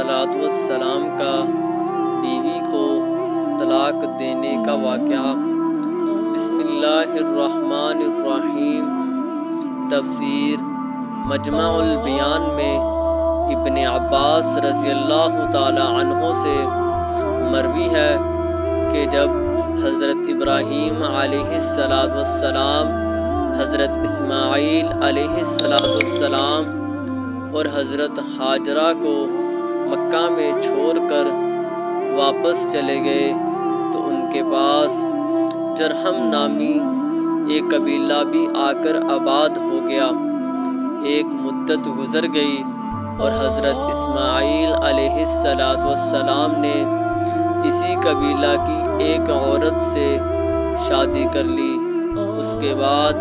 अलैहिस्सलाम का बीवी को तलाक देने का वाक़या। बिस्मिल्लाहिर्रहमानिर्रहीम। तफसीर मजमाउल बयान में इब्न अब्बास रज़ियल्लाहु ताला अन्हो से मरवी है कि जब हज़रत इब्राहीम अलैहिस्सलाम, हज़रत इस्माईल अलैहिस्सलाम और हज़रत हाजरा को मक्का में छोड़कर वापस चले गए तो उनके पास जरहम नामी एक कबीला भी आकर आबाद हो गया। एक मुद्दत गुज़र गई और हज़रत इस्माईल अलैहिस्सलाम ने इसी कबीला की एक औरत से शादी कर ली। उसके बाद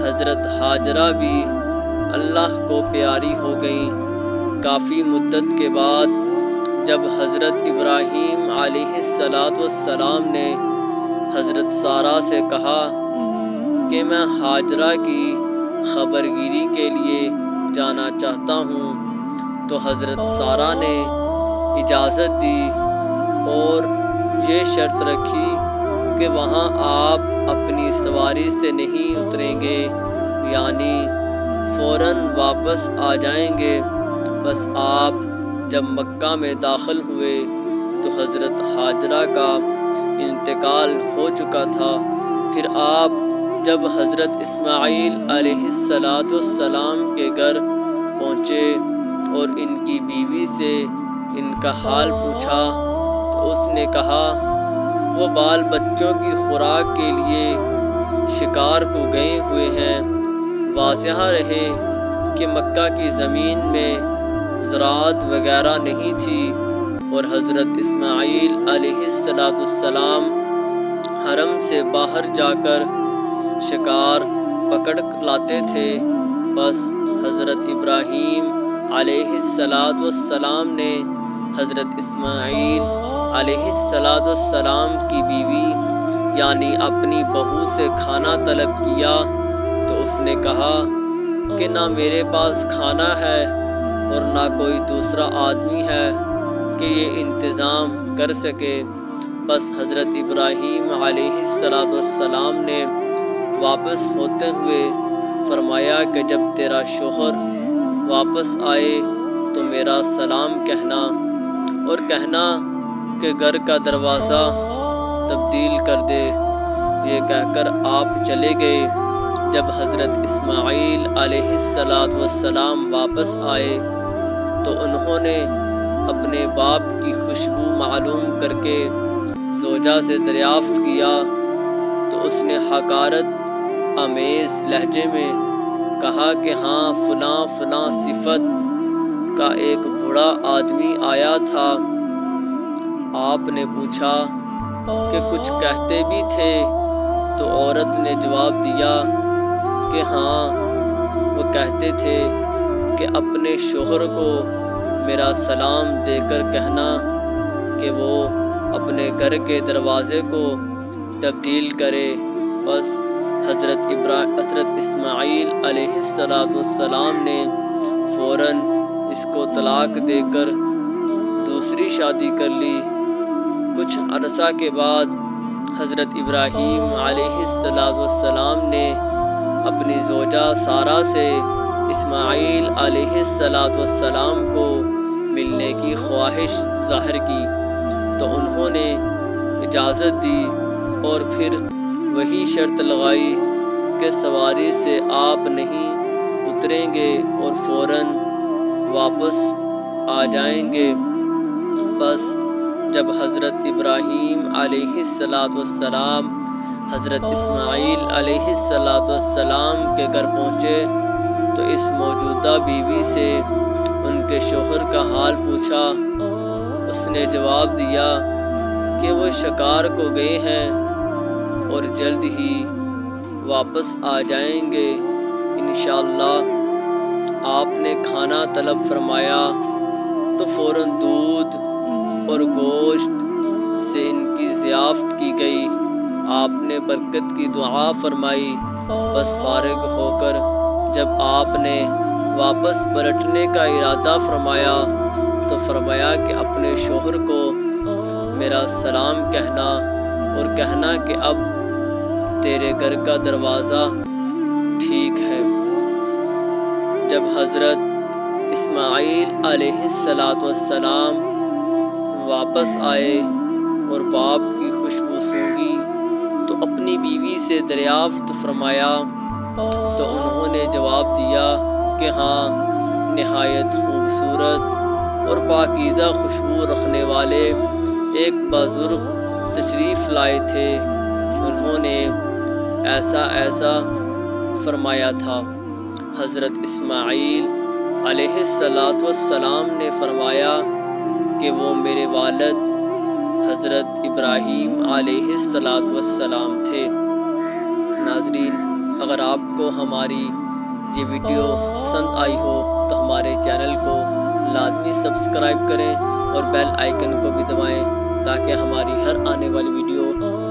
हज़रत हाजरा भी अल्लाह को प्यारी हो गई। काफ़ी मुद्दत के बाद जब हज़रत इब्राहीम अलैहिस्सलाम ने हज़रत सारा से कहा कि मैं हाजरा की खबरगिरी के लिए जाना चाहता हूँ, तो हज़रत सारा ने इजाज़त दी और ये शर्त रखी कि वहाँ आप अपनी सवारी से नहीं उतरेंगे, यानी फ़ौरन वापस आ जाएंगे। बस आप जब मक्का में दाखिल हुए तो हज़रत हाजरा का इंतकाल हो चुका था। फिर आप जब हज़रत इस्माईल अलैहिस्सलाम के घर पहुँचे और इनकी बीवी से इनका हाल पूछा तो उसने कहा वो बाल बच्चों की खुराक के लिए शिकार को गए हुए हैं। वाज़ह रहे कि मक्का की ज़मीन में ज़राअत वगैरह नहीं थी और हज़रत इस्माईल अलैहिस्सलाम हरम से बाहर जाकर शिकार पकड़ लाते थे। बस हज़रत इब्राहीम अलैहिस्सलाम ने हज़रत इस्माईल अलैहिस्सलाम की बीवी यानी अपनी बहू से खाना तलब किया तो उसने कहा कि ना मेरे पास खाना है और ना कोई दूसरा आदमी है कि ये इंतज़ाम कर सके। बस हज़रत इब्राहीम अलैहिस्सलाम ने वापस होते हुए फरमाया कि जब तेरा शोहर वापस आए तो मेरा सलाम कहना और कहना कि घर का दरवाज़ा तब्दील कर दे। ये कहकर आप चले गए। जब हज़रत इस्माईल अलैहिस्सलाम वापस आए तो उन्होंने अपने बाप की खुशबू मालूम करके ज़ोजा से दरियाफ़्त किया तो उसने हकारत आमेज़ लहजे में कहा कि हाँ फ़लाँ सिफत का एक बूढ़ा आदमी आया था। आपने पूछा कि कुछ कहते भी थे तो औरत ने जवाब दिया कि हाँ वो कहते थे कि अपने शोहर को मेरा सलाम देकर कहना कि वो अपने घर के दरवाज़े को तब्दील करे। बस हज़रत इस्माईल अलैहिस्सलाम ने फ़ौरन इसको तलाक देकर दूसरी शादी कर ली। कुछ अरसा के बाद हज़रत इब्राहीम अलैहिस्सलाम ने अपनी ज़ोजा सारा से इस्माईल अलैहिस्सलाम को मिलने की ख्वाहिश ज़ाहिर की तो उन्होंने इजाज़त दी और फिर वही शर्त लगाई कि सवारी से आप नहीं उतरेंगे और फ़ौरन वापस आ जाएंगे। बस जब हज़रत इब्राहीम अलैहिस्सलाम हज़रत इस्माईल अलैहिस्सलाम के घर पहुँचे तो इस मौजूदा बीवी से उनके शोहर का हाल पूछा। उसने जवाब दिया कि वो शिकार को गए हैं और जल्द ही वापस आ जाएंगे इंशाअल्लाह। आपने खाना तलब फरमाया तो फ़ौरन दूध और गोश्त से इनकी ज़ियाफ़त की गई। आपने बरकत की दुआ फरमाई। बस फारिग होकर जब आपने वापस पलटने का इरादा फरमाया تو فرمایا کہ اپنے شوہر کو میرا سلام کہنا اور کہنا کہ اب تیرے گھر کا دروازہ ٹھیک ہے۔ جب حضرت اسماعیل علیہ السلام واپس آئے اور باپ کی خوشبو سونگھی تو اپنی بیوی سے دریافت فرمایا تو انہوں نے جواب دیا کہ ہاں، نہایت خوبصورت اور پاکیزہ خوشبو رکھنے والے ایک بزرگ تشریف لائے تھے، انہوں نے ایسا فرمایا تھا۔ حضرت اسماعیل علیہ السلام نے فرمایا کہ وہ میرے والد حضرت ابراہیم علیہ السلام تھے۔ ناظرین، اگر آپ کو ہماری یہ ویڈیو پسند آئی ہو تو ہمارے چینل کو لازمی سبسکرائب کریں اور بیل آئیکن کو بھی دبائیں تاکہ ہماری ہر آنے والی ویڈیو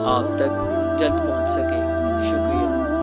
آپ تک جلد پہنچ سکے۔